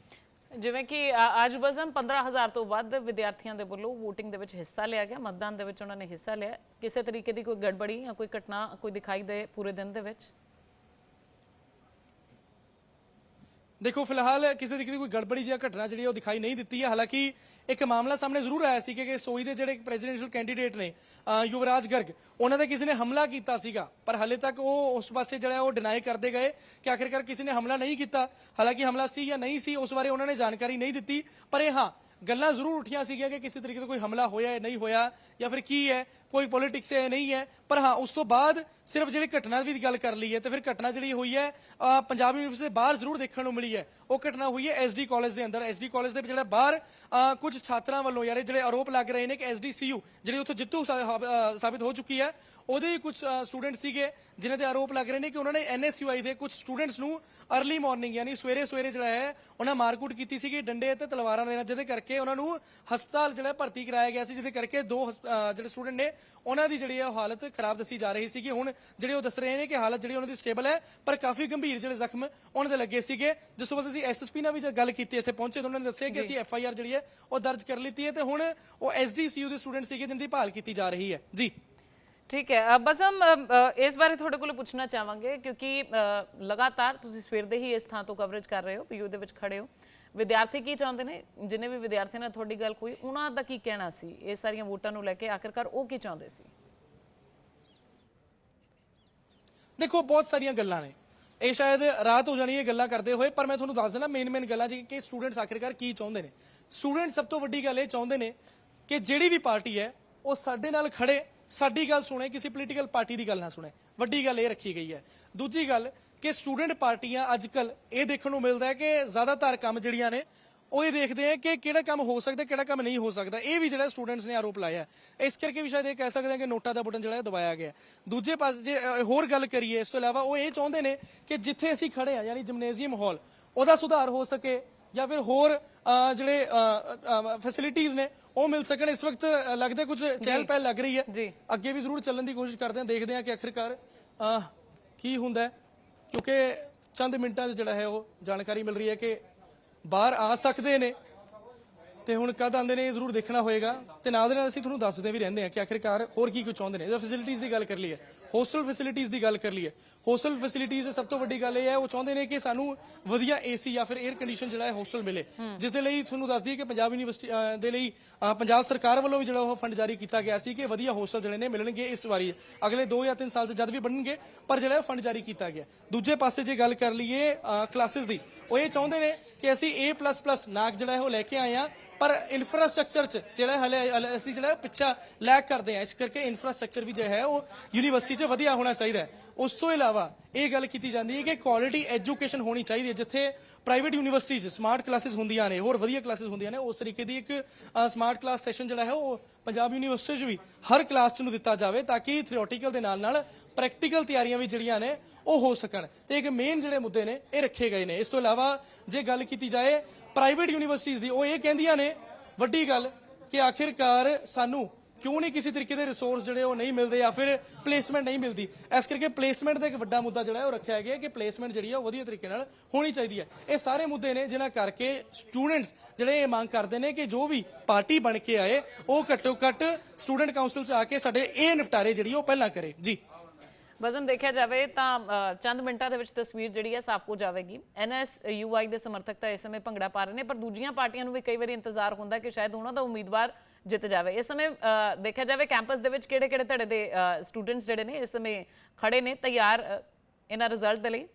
S1: जिवें कि अज बज़म 15,000 तो वध विद्यार्थियों के वल्लों वोटिंग दे विच हिस्सा लिया गया, मतदान दे विच उन्होंने हिस्सा लिया, किसी तरीके की कोई गड़बड़ी या कोई घटना कोई दिखाई दे पूरे दिन दे विच?
S2: देखो फिलहाल किसी तरीके की कोई गड़बड़ी या घटना जी दिखाई नहीं दी है। हालांकि एक मामला सामने जरूर आया सी कि सोई के जो प्रेजिडेंशियल कैंडीडेट ने युवराज गर्ग उन्होंने किसी ने हमला किया सीगा, पर हाले तक वो उस पासे जो है वो डिनाई करते गए कि आखिरकार किसी ने हमला नहीं किया। हालांकि हमला सी या नहीं सी उस बारे उन्होंने जानकारी नहीं दी, पर हाँ गल्लां जरूर उठियां सी कि किसी तरीके का कोई हमला होया है नहीं होया या फिर की है कोई पॉलिटिक्स है नहीं है। पर हाँ उस तो बाद सिर्फ जी घटना की गल कर ली है तो फिर घटना जी हुई है पंजाब यूनिवर्सिटी के बाहर जरूर देखने को मिली है। वो घटना हुई है SD कॉलेज के अंदर। SD कॉलेज के जो बाहर कुछ छात्रों वालों यार जो आरोप लग रहे हैं कि SDCU जी उत्थे जित्तू साबित हो चुकी है ਉਹਦੇ ਕੁਝ ਸਟੂਡੈਂਟ ਸੀਗੇ ਜਿਨ੍ਹਾਂ ਦੇ ਆਰੋਪ ਲੱਗ ਰਹੇ ਨੇ ਕਿ ਉਹਨਾਂ ਨੇ NSUI ਦੇ ਕੁਝ ਸਟੂਡੈਂਟਸ ਨੂੰ अर्ਲੀ ਮਾਰਨਿੰਗ ਯਾਨੀ ਸਵੇਰੇ ਜਿਹੜਾ ਹੈ ਉਹਨਾਂ ਮਾਰਕੁੱਟ ਕੀਤੀ ਸੀਗੀ ਡੰਡੇ ਅਤੇ ਤਲਵਾਰਾਂ ਦੇ ਨਾਲ, ਜਿਹਦੇ ਕਰਕੇ ਉਹਨਾਂ ਨੂੰ ਹਸਪਤਾਲ ਜਿਹੜਾ ਭਰਤੀ ਕਰਾਇਆ ਗਿਆ ਸੀ, ਜਿਹਦੇ ਕਰਕੇ ਦੋ ਜਿਹੜੇ ਸਟੂਡੈਂਟ ਨੇ ਉਹਨਾਂ ਦੀ ਜਿਹੜੀ ਹੈ ਉਹ ਹਾਲਤ ਖਰਾਬ ਦੱਸੀ ਜਾ ਰਹੀ ਸੀਗੀ। ਹੁਣ ਜਿਹੜੇ ਉਹ ਦੱਸ ਰਹੇ ਨੇ ਕਿ ਹਾਲਤ ਜਿਹੜੀ ਉਹਨਾਂ ਦੀ ਸਟੇਬਲ ਹੈ, ਪਰ ਕਾਫੀ ਗੰਭੀਰ ਜਿਹੜੇ ਜ਼ਖਮ ਉਹਨਾਂ ਦੇ ਲੱਗੇ ਸੀਗੇ। ਜਿਸ ਤੋਂ ਬਾਅਦ ਅਸੀਂ SSP ਨਾਲ ਵੀ ਗੱਲ ਕੀਤੀ, ਇੱਥੇ ਪਹੁੰਚੇ ਤਾਂ ਉਹਨਾਂ ਨੇ ਦੱਸਿਆ ਕਿ ਅਸੀਂ FIR ਜਿਹੜੀ ਹੈ ਉਹ ਦਰਜ ਕਰ ਲਿੱਤੀ ਹੈ ਤੇ ਹੁਣ ਉਹ SDCU ਦੇ ਸਟੂਡੈਂਟ ਸੀਗੇ ਜਿਨ੍ਹਾਂ ਦੀ ਭਾਲ ਕੀਤੀ ਜਾ ਰਹੀ ਹੈ ਜੀ।
S1: ठीक है, बस हम इस बारे थोड़े को पूछना चाहेंगे क्योंकि लगातार तुम सवेर दे ही इस थां तो कवरेज कर रहे हो, PU दे विच खड़े हो, विद्यार्थी की चाहते हैं, जिन्हें भी विद्यार्थी ने थोड़ी गल कोई उन्हां दा की कहना सी इस सारियां वोटां नूं लैके, आखिरकार वो की चाहते सी?
S2: देखो बहुत सारियां गल्लां ने, ਇਹ ਸ਼ਾਇਦ ਰਾਤ ਹੋ ਜਾਣੀ ਇਹ ਗੱਲਾਂ ਕਰਦੇ ਹੋਏ, ਪਰ ਮੈਂ ਤੁਹਾਨੂੰ ਦੱਸ ਦਿੰਦਾ ਮੇਨ ਗੱਲਾਂ ਜੀ ਕਿ ਸਟੂਡੈਂਟਸ ਆਖਿਰਕਾਰ ਕੀ ਚਾਹੁੰਦੇ ਨੇ। ਸਟੂਡੈਂਟ ਸਭ ਤੋਂ ਵੱਡੀ ਗੱਲ ਇਹ ਚਾਹੁੰਦੇ ਨੇ ਕਿ ਜਿਹੜੀ ਵੀ ਪਾਰਟੀ ਹੈ ਉਹ ਸਾਡੇ ਨਾਲ ਖੜੇ, ਸਾਡੀ ਗੱਲ ਸੁਣੇ, ਕਿਸੇ ਪੋਲੀਟੀਕਲ ਪਾਰਟੀ ਦੀ ਗੱਲ ਨਾ ਸੁਣੇ। ਵੱਡੀ ਗੱਲ ਇਹ ਰੱਖੀ ਗਈ ਹੈ। ਦੂਜੀ ਗੱਲ ਕਿ ਸਟੂਡੈਂਟ ਪਾਰਟੀਆਂ ਅੱਜ ਕੱਲ ਇਹ ਦੇਖਣ ਨੂੰ ਮਿਲਦਾ ਹੈ ਕਿ ਜ਼ਿਆਦਾਤਰ ਕੰਮ ਜਿਹੜੀਆਂ ਨੇ ਉਹ ਇਹ ਦੇਖਦੇ ਆ ਕਿ ਕਿਹੜਾ ਕੰਮ ਹੋ ਸਕਦਾ ਕਿਹੜਾ ਕੰਮ ਨਹੀਂ ਹੋ ਸਕਦਾ। ਇਹ ਵੀ ਜਿਹੜਾ ਸਟੂਡੈਂਟਸ ਨੇ ਆਰੋਪ ਲਾਇਆ, ਇਸ ਕਰਕੇ ਵੀ ਸ਼ਾਇਦ ਇਹ ਕਹਿ ਸਕਦੇ ਆ ਕਿ ਨੋਟਾ ਦਾ ਬਟਨ ਜਿਹੜਾ ਦਬਾਇਆ ਗਿਆ। ਦੂਜੇ ਪਾਸੇ ਜੇ ਹੋਰ ਗੱਲ ਕਰੀਏ ਇਸ ਤੋਂ ਇਲਾਵਾ, ਉਹ ਇਹ ਚਾਹੁੰਦੇ ਨੇ ਕਿ ਜਿੱਥੇ ਅਸੀਂ ਖੜੇ ਆ ਯਾਨੀ ਜਿਮਨੇਜ਼ੀਅਮ ਹਾਲ ਉਹਦਾ ਸੁਧਾਰ ਹੋ ਸਕੇ ਜਾਂ ਫਿਰ ਹੋਰ ਜਿਹੜੇ ਫੈਸਿਲਿਟੀਜ਼ ਨੇ ਉਹ ਮਿਲ ਸਕਣ। ਇਸ ਵਕਤ ਲੱਗਦਾ ਕੁਝ ਚਹਿਲ ਪਹਿਲ ਲੱਗ ਰਹੀ ਹੈ, ਅੱਗੇ ਵੀ ਜ਼ਰੂਰ ਚੱਲਣ ਦੀ ਕੋਸ਼ਿਸ਼ ਕਰਦੇ ਹਾਂ, ਦੇਖਦੇ ਹਾਂ ਕਿ ਆਖਿਰਕਾਰ ਕੀ ਹੁੰਦਾ, ਕਿਉਂਕਿ ਚੰਦ ਮਿੰਟਾਂ 'ਚ ਜਿਹੜਾ ਹੈ ਉਹ ਜਾਣਕਾਰੀ ਮਿਲ ਰਹੀ ਹੈ ਕਿ ਬਾਹਰ ਆ ਸਕਦੇ ਨੇ ਤੇ ਹੁਣ ਕਦ ਆਉਂਦੇ ਨੇ ਇਹ ਜ਼ਰੂਰ ਦੇਖਣਾ ਹੋਏਗਾ। ਤੇ ਨਾਲ ਦੇ ਨਾਲ ਅਸੀਂ ਤੁਹਾਨੂੰ ਦੱਸਦੇ ਵੀ ਰਹਿੰਦੇ ਹਾਂ ਕਿ ਆਖਿਰਕਾਰ ਹੋਰ ਕੀ ਕੁਝ ਚਾਹੁੰਦੇ ਨੇ। ਜੇ ਫੈਸਿਲਿਟੀਜ਼ ਦੀ ਗੱਲ ਕਰ ਲਈਏ, ਹੋਸਟਲ ਫੈਸਿਲਿਟੀਜ਼ ਦੀ ਗੱਲ ਕਰ ਲਈਏ, ਹੋਸਟਲ ਫੈਸਿਲਿਟੀਜ਼ ਸਭ ਤੋਂ ਵੱਡੀ ਗੱਲ ਇਹ ਹੈ ਉਹ ਚਾਹੁੰਦੇ ਨੇ ਕਿ ਸਾਨੂੰ ਵਧੀਆ AC ਜਾਂ ਫਿਰ 에ਅਰ ਕੰਡੀਸ਼ਨ ਜਿਹੜਾ ਹੈ ਹੋਸਟਲ ਮਿਲੇ, ਜਿਸ ਦੇ ਲਈ ਤੁਹਾਨੂੰ ਦੱਸ ਦਈਏ ਕਿ ਪੰਜਾਬ ਯੂਨੀਵਰਸਿਟੀ ਦੇ ਲਈ ਪੰਜਾਬ ਸਰਕਾਰ ਵੱਲੋਂ ਵੀ ਜਿਹੜਾ ਉਹ ਫੰਡ ਜਾਰੀ ਕੀਤਾ ਗਿਆ ਸੀ ਕਿ ਵਧੀਆ ਹੋਸਟਲ ਜਿਹੜੇ ਨੇ ਮਿਲਣਗੇ ਇਸ ਵਾਰੀ, ਅਗਲੇ 2 ਜਾਂ 3 ਸਾਲ 'ਚ ਜਦ ਵੀ ਬਣਨਗੇ, ਪਰ ਜਿਹੜਾ ਫੰਡ ਜਾਰੀ ਕੀਤਾ ਗਿਆ। ਦੂਜੇ ਪਾਸੇ ਜੇ ਗੱਲ ਕਰ ਲਈਏ ਕਲਾਸਿਸ ਦੀ, ਉਹ ਇਹ ਚਾਹੁੰਦੇ ਨੇ ਕਿ ਅਸੀਂ A++ ਨਾਕ ਜਿਹੜਾ ਹੈ ਉਹ ਲੈ ਕੇ ਆਏ ਆ, ਪਰ ਇਨਫਰਾਸਟ੍ਰਕਚਰ 'ਚ ਜਿਹੜਾ ਹਲੇ ਅਸੀਂ ਜਿਹੜਾ ਪਿੱਛਾ ਲੈਕ ਕਰਦੇ ਆ, ਇਸ ਕਰਕੇ ਇਨਫਰਾਸਟ੍ਰਕਚਰ ਵੀ ਜੋ ਹੈ ਉਹ ਯੂਨੀਵਰਸਿਟੀ 'ਚ ਵਧੀਆ ਹੋਣਾ ਚਾਹੀਦਾ ਹੈ। ਉਸ ਤੋਂ ਇਲਾਵਾ ਇਹ ਗੱਲ ਕੀਤੀ ਜਾਂਦੀ ਹੈ ਕਿ ਕੁਆਲਿਟੀ ਐਜੂਕੇਸ਼ਨ ਹੋਣੀ ਚਾਹੀਦੀ ਹੈ। ਜਿੱਥੇ ਪ੍ਰਾਈਵੇਟ ਯੂਨੀਵਰਸਿਟੀ 'ਚ ਸਮਾਰਟ ਕਲਾਸਿਸ ਹੁੰਦੀਆਂ ਨੇ, ਹੋਰ ਵਧੀਆ ਕਲਾਸਿਸ ਹੁੰਦੀਆਂ ਨੇ, ਉਸ ਤਰੀਕੇ ਦੀ ਇੱਕ ਸਮਾਰਟ ਕਲਾਸ ਸੈਸ਼ਨ ਜਿਹੜਾ ਹੈ ਉਹ ਪੰਜਾਬ ਯੂਨੀਵਰਸਿਟੀ 'ਚ ਵੀ ਹਰ ਕਲਾਸ 'ਚ ਨੂੰ ਦਿੱਤਾ ਜਾਵੇ, ਤਾਂ ਕਿ ਥਿਓਰੀਟੀਕਲ ਦੇ ਨਾਲ ਪ੍ਰੈਕਟੀਕਲ ਤਿਆਰੀਆਂ ਵੀ ਜਿਹੜੀਆਂ ਨੇ ਉਹ ਹੋ ਸਕਣ। ਤੇ ਇੱਕ ਮੇਨ ਜਿਹੜੇ ਮੁੱਦੇ ਨੇ ਇਹ ਰੱਖੇ ਗਏ ਨੇ। ਇਸ ਤੋਂ ਇਲਾਵਾ ਜੇ ਗੱਲ ਕੀਤੀ ਜਾਏ ਪ੍ਰਾਈਵੇਟ ਯੂਨੀਵਰਸਿਟੀਜ਼ ਦੀ, ਉਹ ਇਹ ਕਹਿੰਦੀਆਂ ਨੇ ਵੱਡੀ ਗੱਲ ਕਿ ਆਖਿਰਕਾਰ ਸਾਨੂੰ ਕਿਉਂ ਨਹੀਂ ਕਿਸੇ ਤਰੀਕੇ ਦੇ ਰਿਸੋਰਸ ਜਿਹੜੇ ਉਹ ਨਹੀਂ ਮਿਲਦੇ ਜਾਂ ਫਿਰ ਪਲੇਸਮੈਂਟ ਨਹੀਂ ਮਿਲਦੀ। ਇਸ ਕਰਕੇ ਪਲੇਸਮੈਂਟ ਦਾ ਇੱਕ ਵੱਡਾ ਮੁੱਦਾ ਜਿਹੜਾ ਉਹ ਰੱਖਿਆ ਗਿਆ ਕਿ ਪਲੇਸਮੈਂਟ ਜਿਹੜੀ ਆ ਉਹ ਵਧੀਆ ਤਰੀਕੇ ਨਾਲ ਹੋਣੀ ਚਾਹੀਦੀ ਹੈ। ਇਹ ਸਾਰੇ ਮੁੱਦੇ ਨੇ ਜਿਨ੍ਹਾਂ ਕਰਕੇ ਸਟੂਡੈਂਟਸ ਜਿਹੜੇ ਇਹ ਮੰਗ ਕਰਦੇ ਨੇ ਕਿ ਜੋ ਵੀ ਪਾਰਟੀ ਬਣ ਕੇ ਆਏ ਉਹ ਘੱਟੋ ਘੱਟ ਸਟੂਡੈਂਟ ਕਾਉਂਸਲ 'ਚ ਆ ਕੇ ਸਾਡੇ ਇਹ ਨਿਪਟਾਰੇ ਜਿਹੜੀ ਉਹ ਪਹਿਲਾਂ ਕਰੇ ਜੀ।
S1: ਵਜ਼ਨ ਦੇਖਿਆ ਜਾਵੇ ਤਾਂ ਚੰਦ ਮਿੰਟਾਂ ਦੇ ਵਿੱਚ ਤਸਵੀਰ ਜਿਹੜੀ ਹੈ ਸਾਫ਼ ਹੋ ਜਾਵੇਗੀ। NSUI ਦੇ ਸਮਰਥਕ ਤਾਂ ਇਸ ਸਮੇਂ ਭੰਗੜਾ ਪਾ ਰਹੇ ਨੇ, ਪਰ ਦੂਜੀਆਂ ਪਾਰਟੀਆਂ ਨੂੰ ਵੀ ਕਈ ਵਾਰੀ ਇੰਤਜ਼ਾਰ ਹੁੰਦਾ ਕਿ ਸ਼ਾਇਦ ਉਹਨਾਂ ਦਾ ਉਮੀਦਵਾਰ ਜਿੱਤ ਜਾਵੇ। ਇਸ ਸਮੇਂ ਦੇਖਿਆ ਜਾਵੇ ਕੈਂਪਸ ਦੇ ਵਿੱਚ ਕਿਹੜੇ ਧੜੇ ਦੇ ਸਟੂਡੈਂਟਸ ਜਿਹੜੇ ਨੇ ਇਸ ਸਮੇਂ ਖੜੇ ਨੇ ਤਿਆਰ ਇਹਨਾਂ ਰਿਜ਼ਲਟ ਦੇ ਲਈ?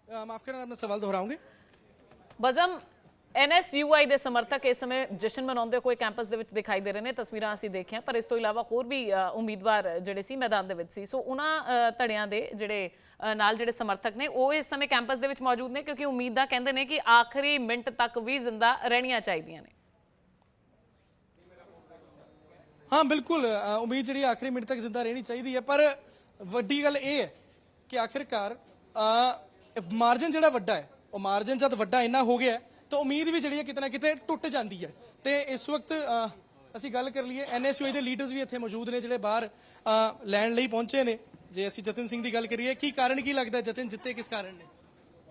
S2: ਮਾਫ ਕਰਨਾ, ਆਪਣਾ ਸਵਾਲ ਦੁਹਰਾਉਂਗੇ।
S1: ਬਜ਼ਮ NSUI ਦੇ ਸਮਰਥਕ ਇਸ ਸਮੇਂ ਜਸ਼ਨ ਮਨਾਉਂਦੇ ਹੋਏ ਕੈਂਪਸ ਦੇ ਵਿੱਚ ਦਿਖਾਈ ਦੇ ਰਹੇ ਨੇ, ਤਸਵੀਰਾਂ ਅਸੀਂ ਦੇਖੀਆਂ, ਪਰ ਇਸ ਤੋਂ ਇਲਾਵਾ ਹੋਰ ਵੀ ਉਮੀਦਵਾਰ ਜਿਹੜੇ ਸੀ ਮੈਦਾਨ ਦੇ ਵਿੱਚ ਸੀ। ਸੋ ਉਹਨਾਂ ਧੜਿਆਂ ਦੇ ਜਿਹੜੇ ਨਾਲ ਜਿਹੜੇ ਸਮਰਥਕ ਨੇ ਉਹ ਇਸ ਸਮੇਂ ਕੈਂਪਸ ਦੇ ਵਿੱਚ ਮੌਜੂਦ ਨੇ, ਕਿਉਂਕਿ ਉਮੀਦਾਂ ਕਹਿੰਦੇ ਨੇ ਕਿ ਆਖਰੀ ਮਿੰਟ ਤੱਕ ਵੀ ਜ਼ਿੰਦਾ ਰਹਿਣੀਆਂ ਚਾਹੀਦੀਆਂ ਨੇ।
S2: ਹਾਂ ਬਿਲਕੁਲ, ਉਮੀਦ ਜਿਹੜੀ ਆਖਰੀ ਮਿੰਟ ਤੱਕ ਜ਼ਿੰਦਾ ਰਹਿਣੀ ਚਾਹੀਦੀ ਹੈ, ਪਰ ਵੱਡੀ ਗੱਲ ਇਹ ਹੈ ਕਿ ਆਖਿਰਕਾਰ ਮਾਰਜਨ ਜਿਹੜਾ ਵੱਡਾ ਹੈ, ਉਹ ਮਾਰਜਨ ਜਦ ਵੱਡਾ ਇੰਨਾ ਹੋ ਗਿਆ ਤਾਂ ਉਮੀਦ ਵੀ ਜਿਹੜੀ ਹੈ ਕਿਤੇ ਨਾ ਕਿਤੇ ਟੁੱਟ ਜਾਂਦੀ ਹੈ। ਤੇ ਇਸ ਵਕਤ ਅਸੀਂ ਗੱਲ ਕਰ ਲਈਏ NSUI ਦੇ ਲੀਡਰਸ ਵੀ ਇੱਥੇ ਮੌਜੂਦ ਨੇ ਜਿਹੜੇ ਬਾਹਰ ਲੈਣ ਲਈ ਪਹੁੰਚੇ ਨੇ। ਜੇ ਅਸੀਂ ਜਤਨ ਸਿੰਘ ਦੀ ਗੱਲ ਕਰੀਏ, ਕੀ ਕਾਰਨ ਕੀ ਲੱਗਦਾ ਜਤਨ ਜਿੱਤੇ ਕਿਸ ਕਾਰਨ ਨੇ?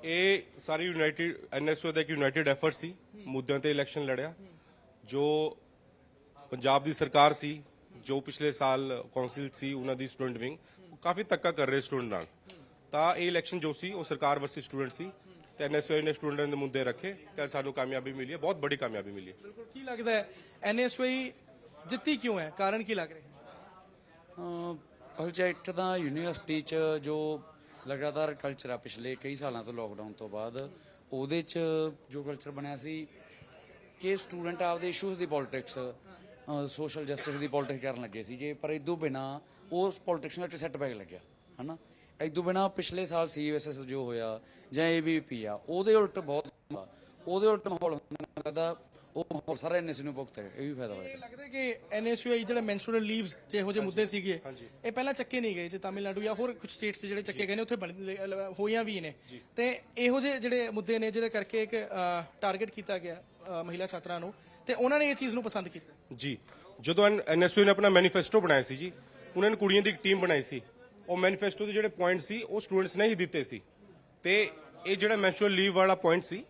S3: ਇਹ ਸਾਰੀ ਯੂਨਾਈਟਿਡ NSUI ਦਾ ਇੱਕ ਯੂਨਾਈਟਿਡ ਐਫਰਟ ਸੀ, ਮੁੱਦਿਆਂ ਤੇ ਇਲੈਕਸ਼ਨ ਲੜਿਆ। ਜੋ ਪੰਜਾਬ ਦੀ ਸਰਕਾਰ ਸੀ, ਜੋ ਪਿਛਲੇ ਸਾਲ ਕੌਂਸਲ ਸੀ, ਉਹਨਾਂ ਦੀ ਸਟੂਡੈਂਟ ਵਿੰਗ ਕਾਫੀ ਧੱਕਾ ਕਰ ਰਹੇ ਸਟੂਡੈਂਟ ਨਾਲ, ਤਾਂ ਇਹ ਇਲੈਕਸ਼ਨ ਜੋ ਸੀ ਉਹ ਸਰਕਾਰ ਵਰਸਸ ਸਟੂਡੈਂਟ ਸੀ ਤੇ NSUI ਨੇ ਸਟੂਡੈਂਟ ਦੇ ਮੁੱਦੇ ਰੱਖੇ ਤੇ ਸਾਨੂੰ ਕਾਮਯਾਬੀ ਮਿਲੀ ਹੈ, ਬਹੁਤ ਬੜੀ ਕਾਮਯਾਬੀ ਮਿਲੀ ਹੈ।
S2: ਬਿਲਕੁਲ, ਕੀ ਲੱਗਦਾ ਹੈ NSUI ਜਿੱਤੀ ਕਿਉਂ ਹੈ, ਕਾਰਨ ਕੀ ਲੱਗ ਰਿਹਾ?
S4: ਪ੍ਰੋਜੈਕਟ ਦਾ ਯੂਨੀਵਰਸਿਟੀ 'ਚ ਜੋ ਲਗਾਤਾਰ ਕਲਚਰ ਆ ਪਿਛਲੇ ਕਈ ਸਾਲਾਂ ਤੋਂ ਲੋਕਡਾਊਨ ਤੋਂ ਬਾਅਦ, ਉਹਦੇ 'ਚ ਜੋ ਕਲਚਰ ਬਣਿਆ ਸੀ ਕਿ ਸਟੂਡੈਂਟ ਆਪਦੇ ਇਸ਼ੂਜ਼ ਦੀ ਪੋਲਿਟਿਕਸ, ਸੋਸ਼ਲ ਜਸਟਿਸ ਦੀ ਪੋਲਿਟਿਕਸ ਕਰਨ ਲੱਗੇ ਸੀਗੇ, ਪਰ ਇਦੋਂ ਬਿਨਾਂ ਉਸ ਪੋਲਿਟਿਕਸ ਨੂੰ ਇੱਕ ਸੈਟਬੈਕ ਲੱਗਿਆ ਹੈ ਨਾ। ਇਦੋਂ ਬਿਨਾਂ ਪਿਛਲੇ ਸਾਲ CUSS ਜੋ ਹੋਇਆ ਜਾਂ ABVP ਆ, ਉਹਦੇ ਉਲਟ ਬਹੁਤ ਉਹਦੇ ਉਲਟ ਮਾਹੌਲ ਹੁੰਦਾ ਲੱਗਦਾ ਉਹ ਮਾਹੌਲ ਸਾਰਾ ਐਨਐਸਯੂ ਨੂੰ ਭੁਗਤ ਹੈ, ਇਹ ਵੀ ਫਾਇਦਾ ਹੋਇਆ।
S2: ਇਹ ਲੱਗਦਾ ਕਿ ਐਨਐਸਯੂਆਈ ਜਿਹੜਾ ਮੈਂਸਟਰੂਅਲ ਲੀਵਸ ਜੇ ਇਹੋ ਜਿਹੇ ਮੁੱਦੇ ਸੀਗੇ ਇਹ ਪਹਿਲਾਂ ਚੱਕੇ ਨਹੀਂ ਗਏ, ਜੇ ਤਾਮਿਲਨਾਡੂ ਜਾਂ ਹੋਰ ਕੁਝ ਸਟੇਟਸ ਜਿਹੜੇ ਚੱਕੇ ਗਏ ਨੇ ਉੱਥੇ ਹੋਈਆਂ ਵੀ ਨੇ, ਤੇ ਇਹੋ ਜਿਹੇ ਜਿਹੜੇ ਮੁੱਦੇ ਨੇ ਜਿਹਦੇ ਕਰਕੇ ਇੱਕ ਟਾਰਗੇਟ ਕੀਤਾ ਗਿਆ ਮਹਿਲਾ ਛਾਤਰਾਂ ਨੂੰ, ਤੇ ਉਹਨਾਂ ਨੇ ਇਹ ਚੀਜ਼ ਨੂੰ ਪਸੰਦ ਕੀਤਾ।
S3: ਜੀ ਜਦੋਂ ਐਨਐਸਯੂ ਨੇ ਆਪਣਾ ਮੈਨੀਫੈਸਟੋ ਬਣਾਇਆ ਸੀ ਜੀ, ਉਹਨਾਂ ਨੇ ਕੁੜੀਆਂ ਦੀ ਇੱਕ ਟੀਮ ਬਣਾਈ ਸੀ, ਉਹ ਮੈਨੀਫੈਸਟੋ ਦੇ ਜਿਹੜੇ ਪੁਆਇੰਟ ਸੀ ਉਹ ਸਟੂਡੈਂਟਸ ਨੇ ਹੀ ਦਿੱਤੇ ਸੀ, ਤੇ ਇਹ ਜਿਹੜਾ ਮੈਂਸਟਰੂਅਲ ਲੀਵ ਵਾਲਾ ਪੁਆਇੰਟ ਸੀ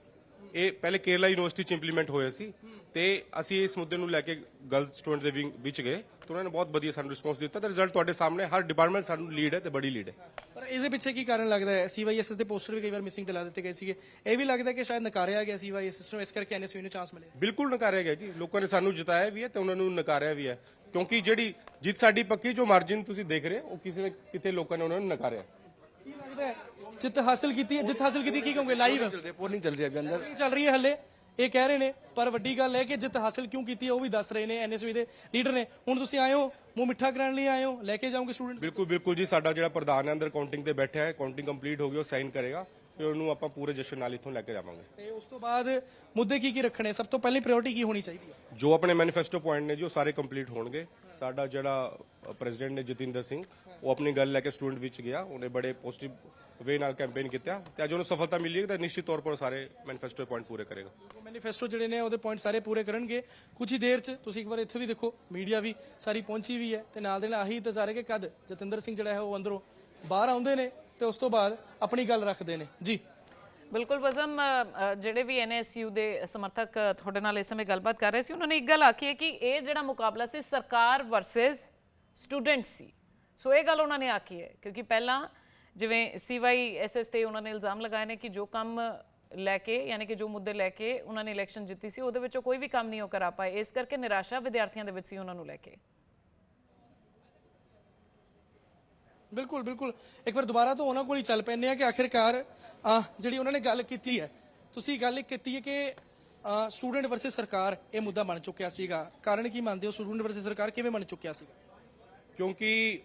S3: ਇਹ ਪਹਿਲੇ ਕੇਰਲਾ ਯੂਨੀਵਰਸਿਟੀ ਚ ਇੰਪਲੀਮੈਂਟ ਹੋਇਆ ਸੀ, ਤੇ ਅਸੀਂ ਇਸ ਮੁੱਦੇ ਨੂੰ ਲੈ ਕੇ ਗਰਲਸ ਸਟੂਡੈਂਟ ਦੇ ਵਿੱਚ ਗਏ ਤੇ ਉਹਨਾਂ ਨੇ ਬਹੁਤ ਵਧੀਆ ਸਾਨੂੰ ਰਿਸਪੌਂਸ ਦਿੱਤਾ, ਤੇ ਰਿਜ਼ਲਟ ਤੁਹਾਡੇ ਸਾਹਮਣੇ, ਹਰ ਡਿਪਾਰਟਮੈਂਟ ਸਾਨੂੰ ਲੀਡ ਹੈ ਤੇ ਬੜੀ ਲੀਡ ਹੈ।
S2: ਪਰ ਇਹਦੇ ਪਿੱਛੇ ਕੀ ਕਾਰਨ ਲੱਗਦਾ ਹੈ? CYSS ਦੇ ਪੋਸਟਰ ਵੀ ਕਈ ਵਾਰ ਮਿਸਿੰਗ ਤੇ ਲਾ ਦਿੱਤੇ ਗਏ ਸੀਗੇ, ਇਹ ਵੀ ਲੱਗਦਾ ਕਿ ਸ਼ਾਇਦ ਨਕਾਰਿਆ ਗਿਆ CYSS ਨੂੰ, ਇਸ ਕਰਕੇ NSU ਨੂੰ ਚਾਂਸ ਮਿਲਿਆ।
S3: ਬਿਲਕੁਲ ਨਕਾਰਿਆ ਗਿਆ ਜੀ, ਲੋਕਾਂ ਨੇ ਸਾਨੂੰ ਜਿਤਾਇਆ ਵੀ ਹੈ ਤੇ ਉਹਨਾਂ ਨੂੰ ਨਕਾਰਿਆ ਵੀ ਹੈ, ਕਿਉਂਕਿ ਜਿਹੜੀ ਜਿੱਤ ਸਾਡੀ ਪੱਕੀ, ਜੋ ਮਾਰਜਿਨ ਤੁਸੀਂ ਦੇਖ ਰਹੇ ਉਹ ਕਿਸੇ ਨੇ ਕਿਤੇ ਲੋਕਾਂ ਨੇ ਉਹਨਾਂ ਨੂੰ ਨਕਾਰਿਆ।
S2: ਕੀ ਲੱਗਦਾ ਹੈ ਜਿੱਤ ਹਾਸਲ ਕੀਤੀ ਕੀ ਕਹੋਗੇ? ਲਾਈਵ
S5: ਰਿਪੋਰਟਿੰਗ ਚੱਲ ਰਹੀ ਹੈ ਅੰਦਰ,
S2: ਚੱਲ ਰਹੀ ਹੈ ਹੱਲੇ, ਇਹ ਕਹਿ ਰਹੇ ਨੇ, ਪਰ ਵੱਡੀ ਗੱਲ ਹੈ ਕਿ ਜਿੱਤ ਹਾਸਲ ਕਿਉਂ ਕੀਤੀ ਹੈ ਉਹ ਵੀ ਦੱਸ ਰਹੇ ਨੇ NSU ਦੇ ਲੀਡਰ ਨੇ। ਹੁਣ ਤੁਸੀਂ ਆਏ ਹੋ, ਮੂੰਹ ਮਿੱਠਾ ਕਰਨ ਲਈ ਆਏ ਹੋ, ਲੈ ਕੇ ਜਾਓਗੇ ਸਟੂਡੈਂਟ?
S3: ਬਿਲਕੁਲ ਜੀ, ਸਾਡਾ ਜਿਹੜਾ ਪ੍ਰਧਾਨ ਹੈ ਅੰਦਰ ਕਾਊਂਟਿੰਗ ਤੇ ਬੈਠਾ ਹੈ, ਕਾਊਂਟਿੰਗ ਕੰਪਲੀਟ ਹੋ ਗਈ, ਉਹ ਸਾਈਨ ਕਰੇਗਾ, ਫਿਰ ਉਹਨੂੰ ਆਪਾਂ ਪੂਰੇ ਜਸ਼ਨ ਨਾਲ ਇੱਥੋਂ ਲੈ ਕੇ ਜਾਵਾਂਗੇ।
S2: ਤੇ ਉਸ ਤੋਂ ਬਾਅਦ ਮੁੱਦੇ ਕੀ ਰੱਖਣੇ? ਸਭ ਤੋਂ ਪਹਿਲੀ ਪ੍ਰਾਇੋਰਟੀ ਕੀ ਹੋਣੀ ਚਾਹੀਦੀ ਹੈ?
S3: ਜੋ ਆਪਣੇ ਮੈਨੀਫੈਸਟੋ ਪੁਆਇੰਟ ਨੇ ਜੀ ਉਹ ਸਾਰੇ ਕੰਪਲੀਟ ਹੋਣਗੇ। ਸਾਡਾ ਜਿਹੜਾ ਪ੍ਰੈਜ਼ੀਡੈਂਟ ਨੇ ਜਤਿੰਦਰ ਸਿੰਘ, ਉਹ ਆਪਣੀ ਗੱਲ ਲੈ ਕੇ ਸਟੂਡੈਂਟ ਵਿੱਚ ਗਿਆ, ਉਹਨੇ ਬੜੇ ਪੋਜ਼ਿਟਿਵ ਵੇ ਨਾਲ ਕੈਂਪੇਨ ਕੀਤਾ, ਤੇ ਅੱਜ ਉਹਨੂੰ ਸਫਲਤਾ ਮਿਲੀ ਹੈ ਤਾਂ ਨਿਸ਼ਚਿਤ ਤੌਰ 'ਤੇ ਸਾਰੇ ਮੈਨੀਫੈਸਟੋ ਪੁਆਇੰਟ ਪੂਰੇ ਕਰੇਗਾ।
S2: ਮੈਨੀਫੈਸਟੋ ਜਿਹੜੇ ਨੇ ਉਹਦੇ ਪੁਆਇੰਟ ਸਾਰੇ ਪੂਰੇ ਕਰਨਗੇ ਕੁਝ ਹੀ ਦੇਰ 'ਚ। ਤੁਸੀਂ ਇੱਕ ਵਾਰ ਇੱਥੇ ਵੀ ਦੇਖੋ, ਮੀਡੀਆ ਵੀ ਸਾਰੀ ਪਹੁੰਚੀ ਵੀ ਹੈ, ਤੇ ਨਾਲ ਦੇ ਨਾਲ ਆਹੀ ਇੰਤਜ਼ਾਰ ਹੈ ਕਿ ਕਦ ਜਤਿੰਦਰ ਸਿੰਘ ਜਿਹੜਾ ਹੈ ਉਹ ਅੰਦਰੋਂ ਬਾਹਰ ਆਉਂਦੇ ਨੇ ਤੇ ਉਸ ਤੋਂ ਬਾਅਦ ਆਪਣੀ ਗੱਲ ਰੱਖਦੇ ਨੇ। ਜੀ
S1: ਬਿਲਕੁਲ ਬਜ਼ਮ, ਜਿਹੜੇ ਵੀ NSU ਦੇ ਸਮਰਥਕ ਤੁਹਾਡੇ ਨਾਲ ਇਸ ਸਮੇਂ ਗੱਲਬਾਤ ਕਰ ਰਹੇ ਸੀ, ਉਹਨਾਂ ਨੇ ਇੱਕ ਗੱਲ ਆਖੀ ਹੈ ਕਿ ਇਹ ਜਿਹੜਾ ਮੁਕਾਬਲਾ ਸੀ ਸਰਕਾਰ ਵਰਸਸ ਸਟੂਡੈਂਟ ਸੀ। ਸੋ ਇਹ ਗੱਲ ਉਹਨਾਂ ਨੇ ਆਖੀ ਹੈ, ਕਿਉਂਕਿ ਪਹਿਲਾਂ ਜਿਵੇਂ CYSS ਤੇ ਉਹਨਾਂ ਨੇ ਇਲਜ਼ਾਮ ਲਗਾਏ ਨੇ ਕਿ ਜੋ ਕੰਮ ਲੈ ਕੇ, ਯਾਨੀ ਕਿ ਜੋ ਮੁੱਦੇ ਲੈ ਕੇ ਉਹਨਾਂ ਨੇ ਇਲੈਕਸ਼ਨ ਜਿੱਤੀ ਸੀ, ਉਹਦੇ ਵਿੱਚੋਂ ਕੋਈ ਵੀ ਕੰਮ ਨਹੀਂ ਉਹ ਕਰਾ ਪਾਏ, ਇਸ ਕਰਕੇ ਨਿਰਾਸ਼ਾ ਵਿਦਿਆਰਥੀਆਂ ਦੇ ਵਿੱਚ ਸੀ ਉਹਨਾਂ ਨੂੰ ਲੈ ਕੇ।
S2: ਬਿਲਕੁਲ ਇੱਕ ਵਾਰ ਦੁਬਾਰਾ ਤੋਂ ਉਹਨਾਂ ਕੋਲ ਹੀ ਚੱਲ ਪੈਂਦੇ ਆ ਕਿ ਆਖਿਰਕਾਰ ਜਿਹੜੀ ਉਹਨਾਂ ਨੇ ਗੱਲ ਕੀਤੀ ਹੈ, ਤੁਸੀਂ ਗੱਲ ਕੀਤੀ ਹੈ ਕਿ ਸਟੂਡੈਂਟ ਵਰਸਸ ਸਰਕਾਰ ਇਹ ਮੁੱਦਾ ਬਣ ਚੁੱਕਿਆ ਸੀਗਾ। ਕਾਰਨ ਕੀ ਮੰਨਦੇ ਹੋ? ਸਟੂਡੈਂਟ ਵਰਸਸ ਸਰਕਾਰ ਕਿਵੇਂ ਬਣ ਚੁੱਕਿਆ ਸੀਗਾ?
S3: ਕਿਉਂਕਿ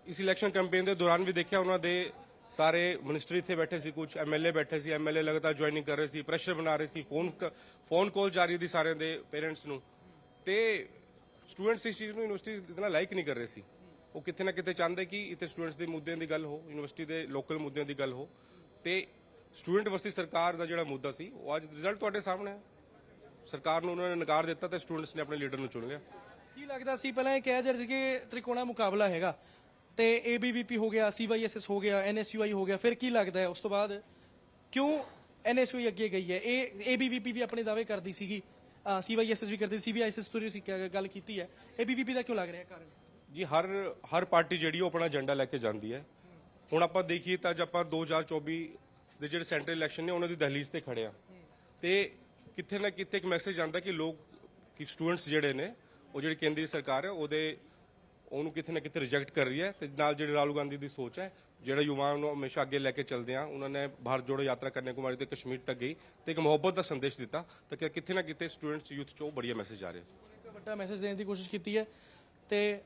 S3: ਇਸ ਇਲੈਕਸ਼ਨ ਕੈਂਪੇਨ ਦੇ ਦੌਰਾਨ ਵੀ ਦੇਖਿਆ, ਉਹਨਾਂ ਦੇ ਸਾਰੇ ਮਿਨਿਸਟਰ ਇੱਥੇ ਬੈਠੇ ਸੀ, ਕੁਝ MLA ਬੈਠੇ ਸੀ, MLA ਲਗਾਤਾਰ ਜੁਆਇਨਿੰਗ ਕਰ ਰਹੇ ਸੀ, ਪ੍ਰੈਸ਼ਰ ਬਣਾ ਰਹੇ ਸੀ, ਫੋਨ ਕਾਲ ਜਾਰੀ ਦੀ ਸਾਰਿਆਂ ਦੇ ਪੇਰੈਂਟਸ ਨੂੰ, ਤੇ ਸਟੂਡੈਂਟਸ ਇਸ ਚੀਜ਼ ਨੂੰ ਯੂਨੀਵਰਸਿਟੀ ਇਤਨਾ ਲਾਈਕ ਨਹੀਂ ਕਰ ਰਹੇ ਸੀ। ਉਹ ਕਿਤੇ ਨਾ ਕਿਤੇ ਚਾਹੁੰਦੇ ਕਿ ਇੱਥੇ ਸਟੂਡੈਂਟਸ ਦੇ ਮੁੱਦਿਆਂ ਦੀ ਗੱਲ ਹੋ, ਯੂਨੀਵਰਸਿਟੀ ਦੇ ਲੋਕਲ ਮੁੱਦਿਆਂ ਦੀ ਗੱਲ ਹੋ, ਤੇ ਸਟੂਡੈਂਟ ਵਰਸਸ ਸਰਕਾਰ ਦਾ ਜਿਹੜਾ ਮੁੱਦਾ ਸੀ ਉਹ ਅੱਜ ਰਿਜ਼ਲਟ ਤੁਹਾਡੇ ਸਾਹਮਣੇ ਹੈ। ਸਰਕਾਰ ਨੂੰ ਉਹਨਾਂ ਨੇ ਨਕਾਰ ਦਿੱਤਾ ਤੇ ਸਟੂਡੈਂਟਸ ਨੇ ਆਪਣੇ ਲੀਡਰ ਨੂੰ ਚੁਣ ਲਿਆ।
S2: ਕੀ ਲੱਗਦਾ ਸੀ ਪਹਿਲਾਂ ਇਹ ਕਿਹਾ ਜਾ ਰਿਹਾ ਸੀ ਕਿ ਤ੍ਰਿਕੋਣਾ ਮੁਕਾਬਲਾ ਹੈਗਾ, ਤੇ ABVP ਹੋ ਗਿਆ, CYSS ਹੋ ਗਿਆ, NSUI ਹੋ ਗਿਆ, ਫਿਰ ਕੀ ਲੱਗਦਾ ਹੈ ਉਸ ਤੋਂ ਬਾਅਦ ਕਿਉਂ NSUI ਅੱਗੇ ਗਈ ਹੈ? ਇਹ ABVP ਵੀ ਆਪਣੇ ਦਾਅਵੇ ਕਰਦੀ ਸੀਗੀ, CYSS ਵੀ ਕਰਦੀ, CYSS ਤੋਂ ਤੁਸੀਂ ਗੱਲ ਕੀਤੀ ਹੈ, ABVP ਦਾ ਕਿਉਂ ਲੱਗ ਰਿਹਾ ਕਾਰਨ?
S3: ਜੀ ਹਰ ਪਾਰਟੀ ਜਿਹੜੀ ਉਹ ਆਪਣਾ ਏਜੰਡਾ ਲੈ ਕੇ ਜਾਂਦੀ ਹੈ। ਹੁਣ ਆਪਾਂ ਦੇਖੀਏ ਤਾਂ ਅੱਜ ਆਪਾਂ 2024 ਦੇ ਜਿਹੜੇ ਸੈਂਟਰਲ ਇਲੈਕਸ਼ਨ ਨੇ ਉਹਨਾਂ ਦੀ ਦਹਲੀਜ਼ ਤੇ ਖੜੇ ਆ, ਤੇ ਕਿਤੇ ਨਾ ਕਿਤੇ ਇੱਕ ਮੈਸੇਜ ਆਉਂਦਾ ਕਿ ਸਟੂਡੈਂਟਸ ਜਿਹੜੇ ਨੇ, ਉਹ ਜਿਹੜੀ ਕੇਂਦਰੀ ਸਰਕਾਰ ਹੈ ਉਹਨੂੰ ਕਿਤੇ ਨਾ ਕਿਤੇ ਰਿਜੈਕਟ ਕਰ ਰਹੀ ਹੈ, ਤੇ ਨਾਲ ਜਿਹੜੀ ਰਾਹੁਲ ਗਾਂਧੀ ਦੀ ਸੋਚ ਹੈ, ਜਿਹੜਾ ਯੁਵਾਵਾਂ ਨੂੰ ਹਮੇਸ਼ਾ ਅੱਗੇ ਲੈ ਕੇ ਚੱਲਦੇ ਆ, ਉਹਨਾਂ ਨੇ ਭਾਰਤ ਜੋੜੋ ਯਾਤਰਾ ਕੰਨਿਆਕੁਮਾਰੀ ਤੇ ਕਸ਼ਮੀਰ ਤੱਕ ਗਈ ਤੇ ਇੱਕ ਮੁਹੱਬਤ ਦਾ ਸੰਦੇਸ਼ ਦਿੱਤਾ, ਤਾਂ ਕਿਤੇ ਨਾ ਕਿਤੇ ਸਟੂਡੈਂਟਸ ਯੂਥ 'ਚ ਉਹ ਬੜੀਆ ਮੈਸੇਜ ਆ ਰਿਹਾ।
S2: ਵੱਡਾ ਮੈਸੇਜ ਦੇਣ ਦੀ ਕੋਸ਼ਿਸ਼ ਕੀਤੀ ਹੈ ਤੇ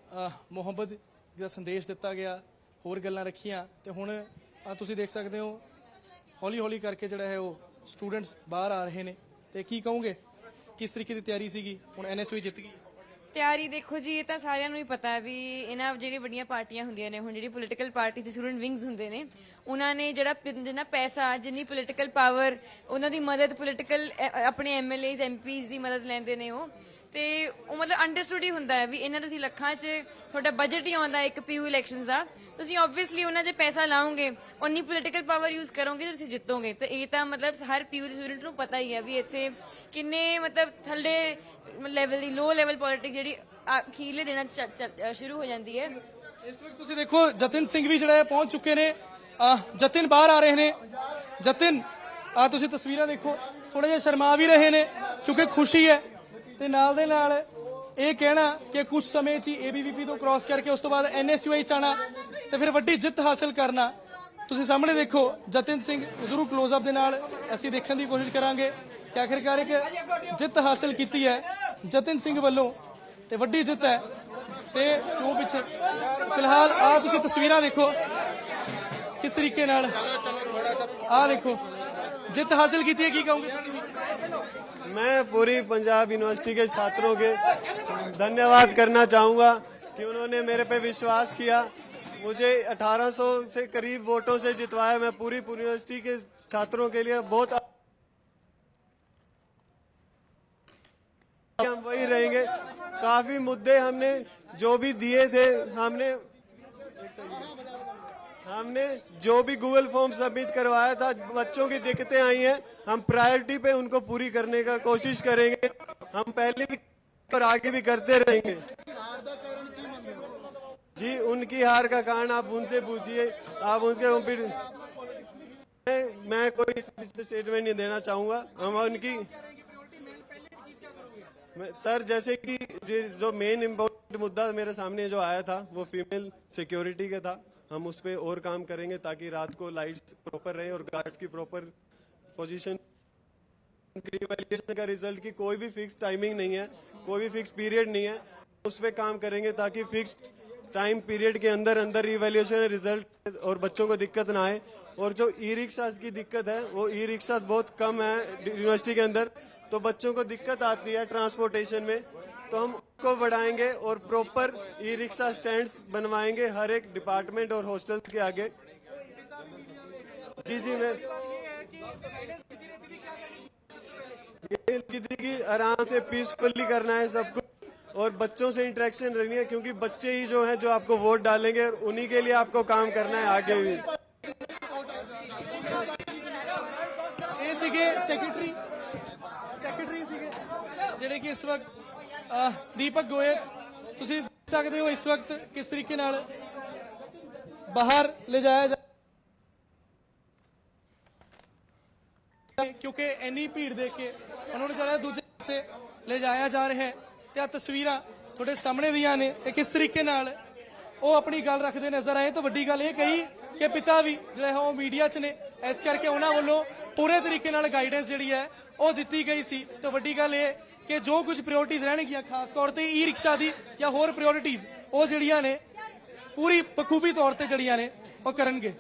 S2: ਮੁਹੱਬਤ ਦਾ ਸੰਦੇਸ਼ ਦਿੱਤਾ ਗਿਆ, ਹੋਰ ਗੱਲਾਂ ਰੱਖੀਆਂ, ਤੇ ਹੁਣ ਤੁਸੀਂ ਦੇਖ ਸਕਦੇ ਹੋ ਹੌਲੀ ਕਰਕੇ ਜਿਹੜਾ ਹੈ ਉਹ ਸਟੂਡੈਂਟਸ ਬਾਹਰ ਆ ਰਹੇ ਨੇ। ਤੇ ਕੀ ਕਹੋਗੇ, ਕਿਸ ਤਰੀਕੇ ਦੀ ਤਿਆਰੀ ਸੀਗੀ? ਹੁਣ NSU ਜਿੱਤ ਗਈ।
S6: ਤਿਆਰੀ ਦੇਖੋ ਜੀ, ਇਹ ਤਾਂ ਸਾਰਿਆਂ ਨੂੰ ਹੀ ਪਤਾ ਹੈ ਵੀ ਇਹਨਾਂ ਜਿਹੜੀ ਵੱਡੀਆਂ ਪਾਰਟੀਆਂ ਹੁੰਦੀਆਂ ਨੇ, ਹੁਣ ਜਿਹੜੀ ਪੋਲੀਟੀਕਲ ਪਾਰਟੀ ਦੇ ਸਟੂਡੈਂਟ ਵਿੰਗਸ ਹੁੰਦੇ ਨੇ, ਉਹਨਾਂ ਨੇ ਜਿੰਨਾ ਪੈਸਾ, ਜਿੰਨੀ ਪੋਲੀਟੀਕਲ ਪਾਵਰ, ਉਹਨਾਂ ਦੀ ਮਦਦ, ਪੋਲੀਟੀਕਲ ਆਪਣੇ MLAs MPs ਦੀ ਮਦਦ ਲੈਂਦੇ ਨੇ ਉਹ, ਤੇ ਉਹ ਮਤਲਬ ਅੰਡਰਸਟੂਡ ਹੀ ਹੁੰਦਾ ਹੈ ਵੀ ਇਹਨਾਂ ਤੁਸੀਂ ਲੱਖਾਂ 'ਚ ਤੁਹਾਡਾ ਬਜਟ ਹੀ ਆਉਂਦਾ ਇੱਕ PU ਇਲੈਕਸ਼ਨਸ ਦਾ, ਤੁਸੀਂ ਆਬਵੀਅਸਲੀ ਉਹਨਾਂ 'ਚ ਪੈਸਾ ਲਾਓਗੇ, ਉਨੀ ਪੋਲੀਟੀਕਲ ਪਾਵਰ ਯੂਜ਼ ਕਰੋਗੇ, ਤੁਸੀਂ ਜਿੱਤੋਗੇ। ਤੇ ਇਹ ਤਾਂ ਮਤਲਬ ਹਰ PU ਦੇ ਸਟੂਡੈਂਟ ਨੂੰ ਪਤਾ ਹੀ ਹੈ ਵੀ ਇੱਥੇ ਕਿੰਨੇ ਮਤਲਬ ਥੱਲੇ ਲੈਵਲ ਦੀ, ਲੋ ਲੈਵਲ ਪੋਲਿਟਿਕਸ ਜਿਹੜੀ ਅਖੀਰਲੇ ਦਿਨਾਂ 'ਚ ਸ਼ੁਰੂ ਹੋ ਜਾਂਦੀ ਹੈ।
S2: ਇਸ ਵਕਤ ਤੁਸੀਂ ਦੇਖੋ ਜਤਿਨ ਸਿੰਘ ਵੀ ਜਿਹੜਾ ਪਹੁੰਚ ਚੁੱਕੇ ਨੇ। ਜਤਿਨ ਬਾਹਰ ਆ ਰਹੇ ਨੇ। ਜਤਿਨ, ਤੁਸੀਂ ਤਸਵੀਰਾਂ ਦੇਖੋ, ਥੋੜਾ ਜਿਹਾ ਸ਼ਰਮਾ ਵੀ ਰਹੇ ਨੇ ਕਿਉਂਕਿ ਖੁਸ਼ੀ ਹੈ, ਤੇ ਨਾਲ ਦੇ ਨਾਲ ਇਹ ਕਹਿਣਾ ਕਿ ਕੁਝ ਸਮੇਂ 'ਚ ਹੀ ABVP ਤੋਂ ਕ੍ਰਾਸ ਕਰਕੇ ਉਸ ਤੋਂ ਬਾਅਦ NSUI 'ਚ ਆਉਣਾ ਤੇ ਫਿਰ ਵੱਡੀ ਜਿੱਤ ਹਾਸਲ ਕਰਨਾ। ਤੁਸੀਂ ਸਾਹਮਣੇ ਦੇਖੋ ਜਤਿਨ ਸਿੰਘ, ਜ਼ਰੂਰ ਕਲੋਜ਼ ਅਪ ਦੇ ਨਾਲ ਅਸੀਂ ਦੇਖਣ ਦੀ ਕੋਸ਼ਿਸ਼ ਕਰਾਂਗੇ ਕਿ ਆਖਿਰਕਾਰ ਇੱਕ ਜਿੱਤ ਹਾਸਲ ਕੀਤੀ ਹੈ ਜਤਿਨ ਸਿੰਘ ਵੱਲੋਂ, ਤੇ ਵੱਡੀ ਜਿੱਤ ਹੈ। ਤੇ ਉਹ ਪਿੱਛੇ ਫਿਲਹਾਲ ਤੁਸੀਂ ਤਸਵੀਰਾਂ ਦੇਖੋ ਕਿਸ ਤਰੀਕੇ ਨਾਲ, ਦੇਖੋ ਜਿੱਤ ਹਾਸਲ ਕੀਤੀ ਹੈ, ਕੀ ਕਹੋਗੇ ਤੁਸੀਂ ਵੀ?
S5: मैं पूरी पंजाब यूनिवर्सिटी के छात्रों के धन्यवाद करना चाहूँगा कि उन्होंने मेरे पे विश्वास किया, मुझे 1800 से करीब वोटों से जितवाया। मैं पूरी यूनिवर्सिटी के छात्रों के लिए बहुत हम वही रहेंगे। काफी मुद्दे हमने जो भी दिए थे, हमने जो भी गूगल फॉर्म सबमिट करवाया था, बच्चों की दिक्कतें आई हैं, हम प्रायोरिटी पे उनको पूरी करने का कोशिश करेंगे। हम पहले भी और आगे भी करते रहेंगे। जी, उनकी हार का कारण आप उनसे पूछिए, आप उनके मैं कोई स्टेटमेंट नहीं देना चाहूंगा। हम उनकी सर, जैसे कि जो मेन इम्पोर्टेंट मुद्दा मेरे सामने जो आया था वो फीमेल सिक्योरिटी का था। हम उस पर और काम करेंगे ताकि रात को लाइट्स प्रॉपर रहे और गार्ड्स की प्रॉपर पोजीशन। रिवैल्यूएशन का रिजल्ट की कोई भी फिक्स टाइमिंग नहीं है, कोई भी फिक्स पीरियड नहीं है। उस पर काम करेंगे ताकि फिक्स्ड टाइम पीरियड के अंदर अंदर रिवैल्यूएशन रिजल्ट और बच्चों को दिक्कत ना आए। और जो ई रिक्शा की दिक्कत है, वो ई रिक्शा बहुत कम है यूनिवर्सिटी के अंदर, तो बच्चों को दिक्कत आती है ट्रांसपोर्टेशन में, तो हम उसको बढ़ाएंगे और प्रॉपर ई रिक्शा स्टैंड्स बनवाएंगे हर एक डिपार्टमेंट और हॉस्टल के आगे। जी मैं कि आराम से पीसफुली करना है सब कुछ, और बच्चों से इंटरेक्शन रखनी है, क्योंकि बच्चे ही जो हैं जो आपको वोट डालेंगे, और उन्हीं के लिए आपको काम करना है आगे भी।
S2: ਇਹ ਸੀਗੇ ਸੈਕਟਰੀ ਸੀਗੇ ਜਿਹੜੇ ਕਿ ਇਸ ਵਕਤ ਦੀਪਕ ਗੋਇਲ, ਤੁਸੀਂ ਦੇਖ ਸਕਦੇ ਹੋ ਇਸ ਵਕਤ ਕਿਸ ਤਰੀਕੇ ਨਾਲ ਬਾਹਰ ਲਿਜਾਇਆ ਜਾ, ਕਿਉਂਕਿ ਇੰਨੀ ਭੀੜ ਦੇਖ ਕੇ ਉਹਨਾਂ ਨੂੰ ਜਿਹੜਾ ਦੂਜੇ ਪਾਸੇ ਲਿਜਾਇਆ ਜਾ ਰਿਹਾ ਹੈ। ਤੇ ਆ ਤਸਵੀਰਾਂ ਤੁਹਾਡੇ ਸਾਹਮਣੇ ਦੀਆਂ ਨੇ ਕਿ ਕਿਸ ਤਰੀਕੇ ਨਾਲ ਉਹ ਆਪਣੀ ਗੱਲ ਰੱਖਦੇ ਨਜ਼ਰ ਆਏ। ਤਾਂ ਵੱਡੀ ਗੱਲ ਇਹ ਕਹੀ ਕਿ ਪਿਤਾ ਵੀ ਜਿਹੜਾ ਹੈ ਉਹ ਮੀਡੀਆ 'ਚ ਨੇ, ਇਸ ਕਰਕੇ ਉਹਨਾਂ ਵੱਲੋਂ ਪੂਰੇ ਤਰੀਕੇ ਨਾਲ ਗਾਈਡੈਂਸ ਜਿਹੜੀ ਹੈ ਉਹ ਦਿੱਤੀ ਗਈ ਸੀ। ਤਾਂ ਵੱਡੀ ਗੱਲ ਇਹ ਕਿ ਜੋ ਕੁਝ ਪ੍ਰਾਇੋਰਟੀਜ਼ ਰਹਿਣਗੀਆਂ, ਖਾਸ ਤੌਰ ਤੇ ਈ ਰਿਕਸ਼ਾ ਦੀ ਜਾਂ ਹੋਰ ਪ੍ਰਾਇੋਰਟੀਜ਼, ਉਹ ਜਿਹੜੀਆਂ ਨੇ ਪੂਰੀ ਬਖੂਬੀ ਤੌਰ ਤੇ ਜਿਹੜੀਆਂ ਨੇ ਉਹ ਕਰਨਗੇ।